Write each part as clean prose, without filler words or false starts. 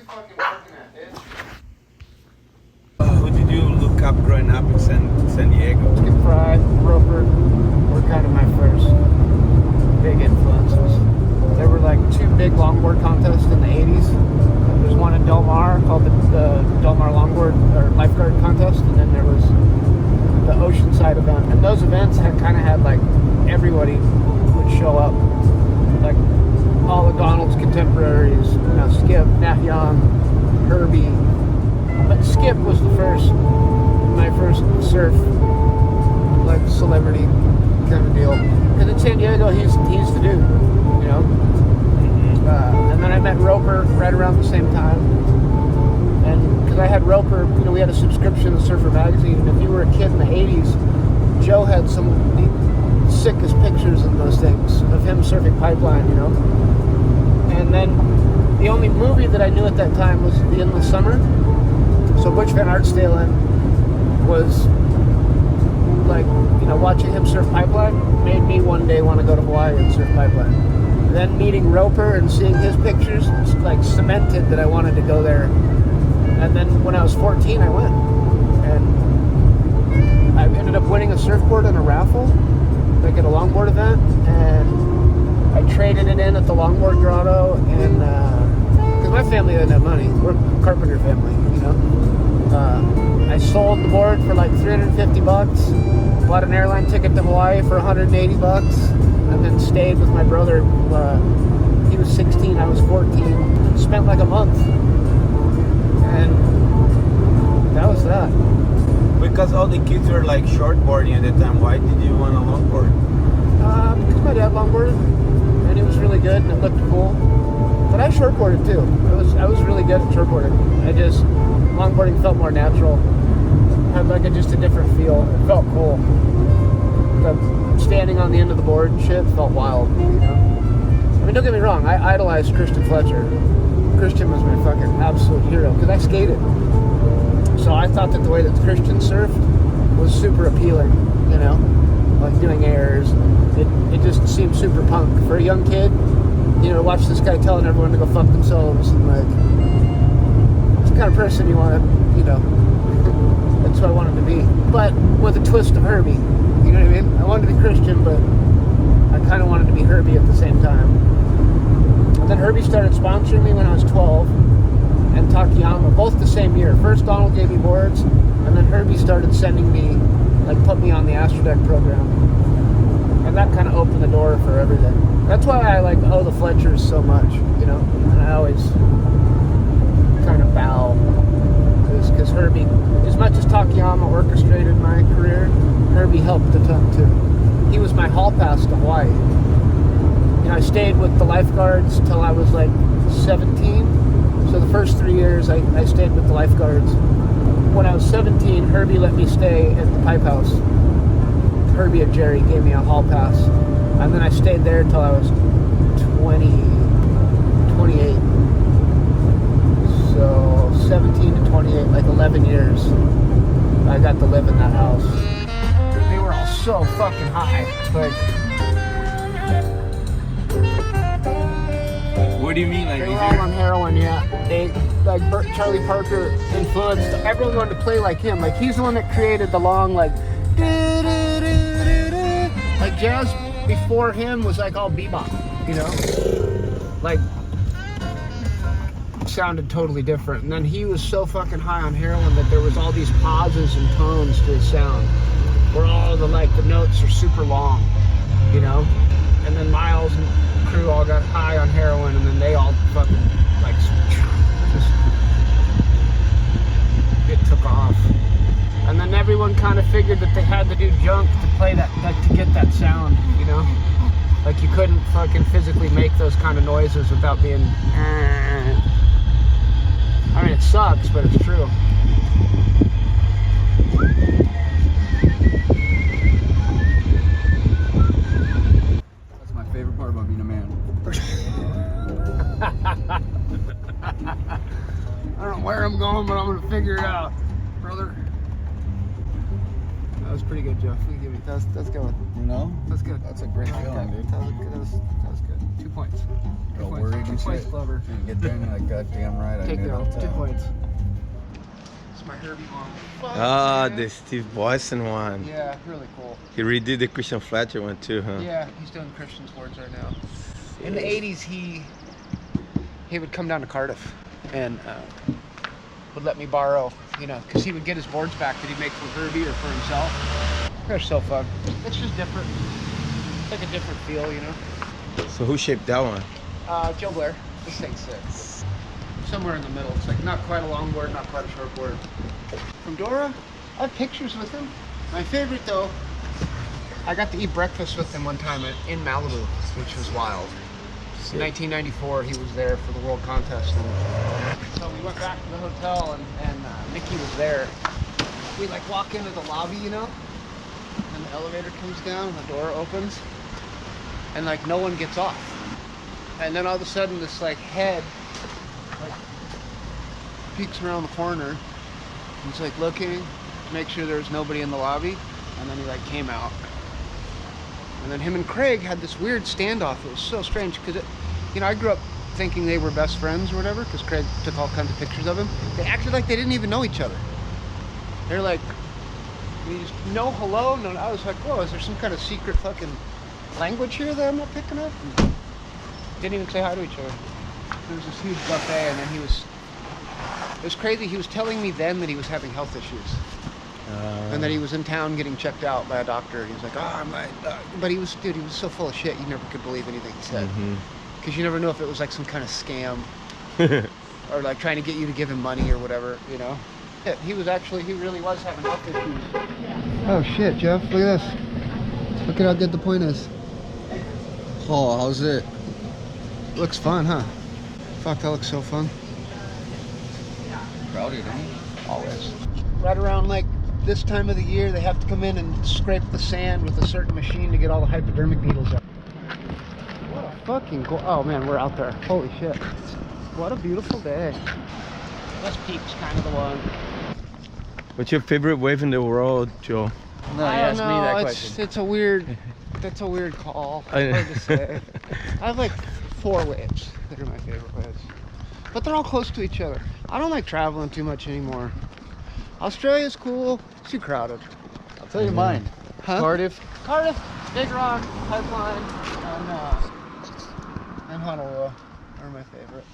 fucking working at, bitch? Who did you look up growing up in San Diego? Skip Fry, Roper were kind of my first big influences. There were like 2 big longboard contests in the 80s. There's one in Del Mar called the Del Mar Longboard or Lifeguard Contest, and then there was the Oceanside event. And those events kind of had like everybody would show up, like all of Donald's contemporaries, you know, Skip, Nat Young, Herbie. But Skip was my first surf like celebrity kind of deal. Because in San Diego, he's the dude, you know. And then I met Roper right around the same time. And because I had Roper, you know, we had a subscription to Surfer Magazine. And if you were a kid in the 80s, Joe had some of the sickest pictures in those things of him surfing pipeline, you know. And then the only movie that I knew at that time was The Endless Summer. So Butch Van Aertstalen was like, you know, watching him surf pipeline made me one day want to go to Hawaii and surf pipeline. Then meeting Roper and seeing his pictures like cemented that I wanted to go there. And then when I was 14, I went. And I ended up winning a surfboard in a raffle, like at a longboard event. And I traded it in at the longboard grotto. And because my family didn't have money, we're a carpenter family, you know. I sold the board for like $350, bought an airline ticket to Hawaii for $180, and then stayed with my brother. He was 16, I was 14. Spent like a month, and that was that. Because all the kids were like shortboarding at the time, why did you want a longboard? Because my dad longboarded, and it was really good, and it looked cool. But I shortboarded too. I was really good at shortboarding. Longboarding felt more natural. Had like just a different feel. It felt cool. The standing on the end of the board and shit felt wild, you know? I mean, don't get me wrong, I idolized Christian Fletcher. Christian was my fucking absolute hero, because I skated. So I thought that the way that Christian surfed was super appealing, you know? Like doing airs. It just seemed super punk. For a young kid, you know, to watch this guy telling everyone to go fuck themselves and like, it's the kind of person you want to, you know, that's who I wanted to be. But with a twist of Herbie, you know what I mean? I wanted to be Christian, but I kind of wanted to be Herbie at the same time. And then Herbie started sponsoring me when I was 12, and Takayama, both the same year. First Donald gave me boards, and then Herbie started sending me, like put me on the Astrodeck program. And that kind of opened the door for everything. That's why I like owe the Fletchers so much, you know? And I always kind of bow. Because Herbie, as much as Takayama orchestrated my career, Herbie helped a ton too. He was my hall pass to Hawaii. You know, I stayed with the lifeguards till I was like 17. So the first 3 years I stayed with the lifeguards. When I was 17, Herbie let me stay at the Pipe House. Herbie and Jerry gave me a hall pass. And then I stayed there till I was 28. So 17 to 28, like 11 years, I got to live in that house. They were all so fucking high. Like, What do you mean? Like they were all on heroin, yeah. They, like Charlie Parker influenced, everyone wanted to play like him. Like, he's the one that created the long, like, like jazz before him was like all bebop, you know? Like, sounded totally different. And then he was so fucking high on heroin that there was all these pauses and tones to his sound where all the like the notes are super long, you know? And then Miles and crew all got high on heroin, and then they all fucking like just it took off. And then everyone kind of figured that they had to do junk to play that, like to get that sound, you know? Like you couldn't fucking physically make those kind of noises without being I mean, it sucks, but it's true. That's my favorite part about being a man. I don't know where I'm going, but I'm gonna figure it out, brother. was pretty good, Jeff. We give you that's good. You know? That's good. That's a great I like feeling, that. dude. That was good. 2 points. Got worried 2 and points, shit. Glover. And get there and you're like, goddamn right, I Take made it it. out. 2 points. It's my Herbie one. Ah, the Steve Boyson one. Yeah, really cool. He redid the Christian Fletcher one too, huh? Yeah, he's doing Christian sports right now. In the 80s, he would come down to Cardiff and would let me borrow, you know, because he would get his boards back that he'd make for Herbie or for himself. They're so fun. It's just different. It's like a different feel, you know. So who shaped that one? Joe Blair. This thing's sick. Somewhere in the middle. It's like not quite a long board, not quite a short board. From Dora, I have pictures with him. My favorite though, I got to eat breakfast with him one time in Malibu, which was wild. In 1994, he was there for the World Contest. And so we went back to the hotel and Mickey was there. We like walk into the lobby, you know, and the elevator comes down and the door opens and like no one gets off. And then all of a sudden this like head like peeks around the corner. He's like looking to make sure there's nobody in the lobby, and then he like came out. And then him and Craig had this weird standoff. It was so strange because you know, I grew up thinking they were best friends or whatever because Craig took all kinds of pictures of him. They acted like they didn't even know each other. They're like, you just no hello, no. I was like, whoa, is there some kind of secret fucking language here that I'm not picking up? And didn't even say hi to each other. There was this huge buffet, and then it was crazy. He was telling me then that he was having health issues. And that he was in town getting checked out by a doctor. He was like, oh, but he was so full of shit, you never could believe anything he said. Because you never knew if it was like some kind of scam or like trying to get you to give him money or whatever, you know? Yeah, he really was having health issues. Oh shit, Jeff, look at this. Look at how good the point is. Oh, how's it? Looks fun, huh? Fuck, that looks so fun. Crowded, ain't Always. Right around like this time of the year, they have to come in and scrape the sand with a certain machine to get all the hypodermic needles out. What a fucking oh man, we're out there. Holy shit. What a beautiful day. This peak's kind of the one. What's your favorite wave in the world, Joe? No, I don't know. It's a weird. That's a weird call. It's hard to say. I have like 4 waves that are my favorite waves, but they're all close to each other. I don't like traveling too much anymore. Australia's cool. It's too crowded. I'll tell you mine. Huh? Cardiff, Big Rock, Pipeline, and Honolulu are my favorite.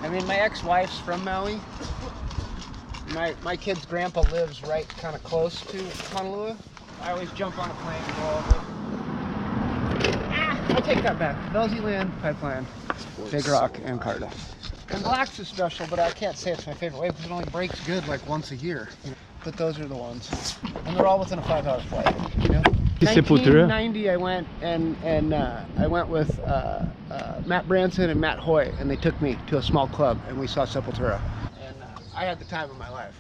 I mean, my ex-wife's from Maui. My kid's grandpa lives right kind of close to Honolulu. I always jump on a plane and go over. I take that back. Velzy Land, Pipeline, Big Rock, and Cardiff. And Black's is special, but I can't say it's my favorite wave because it only breaks good like once a year. You know? But those are the ones. And they're all within a 5-hour flight, you know? 1990 I went and I went with Matt Branson and Matt Hoy, and they took me to a small club and we saw Sepultura. And I had the time of my life.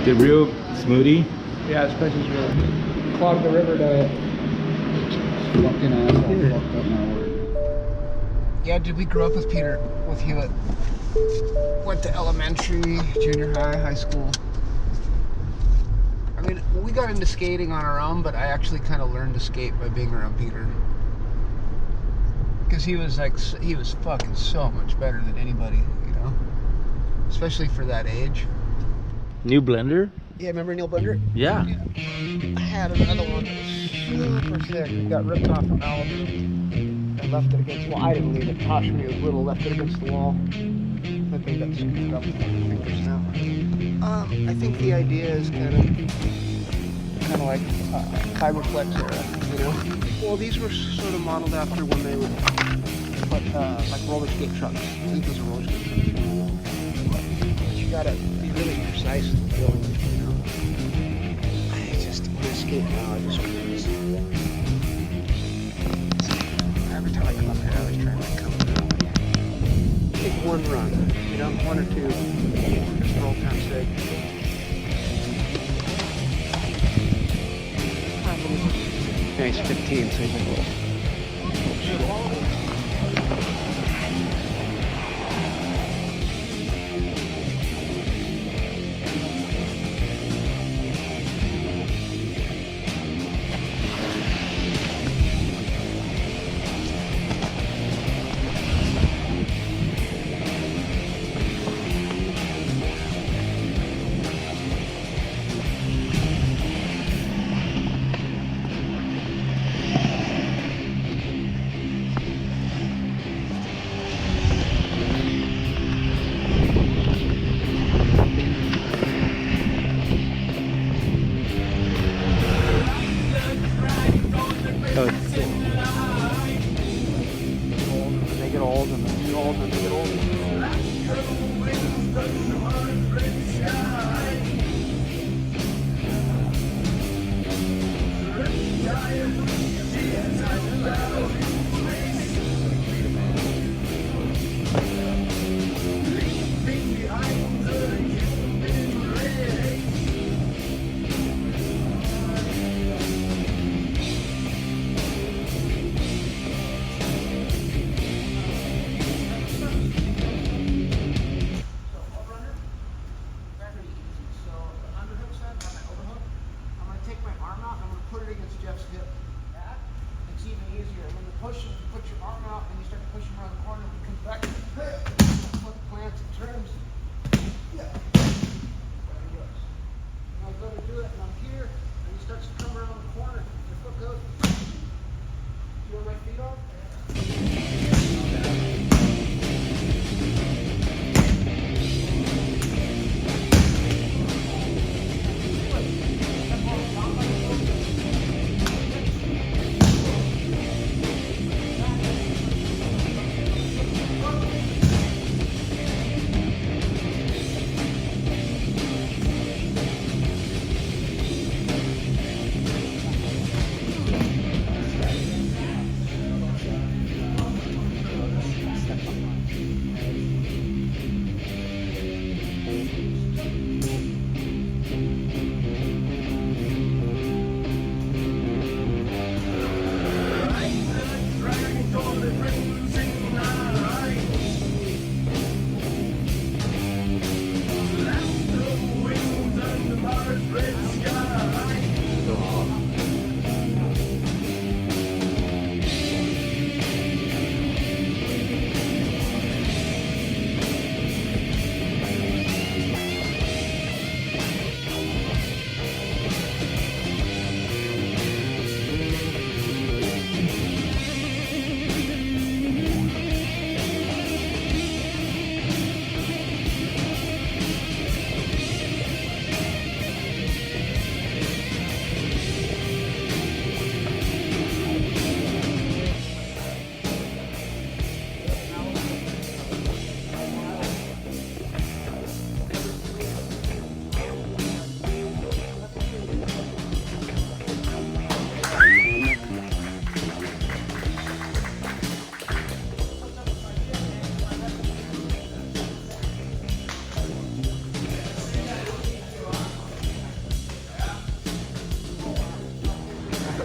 The real smoothie. Yeah, this place is really clogged the river diet. Fucking asshole. Fucked up my word. Yeah, dude, we grew up with Peter, with Hewitt. Went to elementary, junior high, high school. I mean, we got into skating on our own, but I actually kind of learned to skate by being around Peter. Because he was fucking so much better than anybody, you know? Especially for that age. New blender? Yeah, remember Neil Blender? Yeah. I had another one that was super thick. It got ripped off from Alice. I left it against the wall. I didn't leave it. Tosh, when he was little, left it against the wall. That thing got scooped up with my fingers now. I think the idea is kind of like fiber flex era, you know? Well, these were sort of modeled after when they would put like roller skate trucks. I think those are roller skate trucks. But you gotta be really precise in the building, you know? I just, when I skate now, I just cruise. Every time I come up here, I always try and like come up. Take one run, you know, one or two, just for old time's sake. Yeah, he's 15, so he's like a little they get old and they get old and they get old.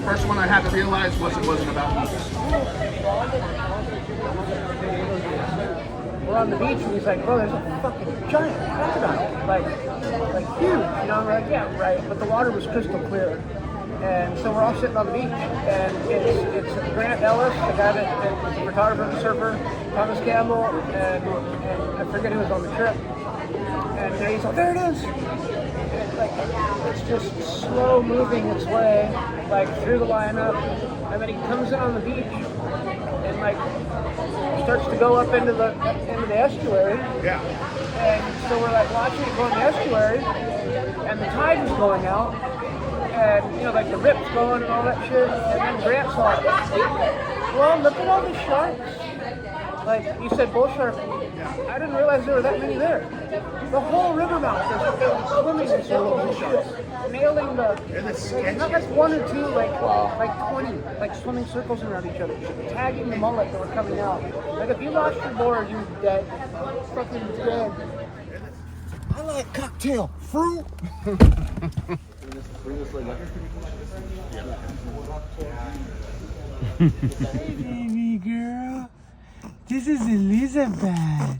first one I had to realize was it wasn't about me. We're on the beach and he's like, bro, there's a fucking giant crocodile. Like huge. You know, we're like, yeah, right. But the water was crystal clear. And so we're all sitting on the beach, and it's Grant Ellis, the guy that the photographer, the surfer, Thomas Campbell, and I forget who was on the trip. And he's like, there it is. And it's just slow moving its way, like through the lineup, and then he comes in on the beach, and like starts to go up into the estuary. Yeah. And so we're like watching it go in the estuary, and the tide was going out. And, you know, like the rips going and all that shit. And then Grant saw it. Well, look at all the sharks. Like, you said bull shark. I didn't realize there were that many there. The whole river mouth is swimming in circles and shit. Nailing not like one or two, like 20, like swimming circles around each other. Tagging the mullet that were coming out. Like, if you lost your board, you're dead. Fucking dead. I like cocktail fruit. Bring this leg up. Hey, baby girl. This is Elizabeth.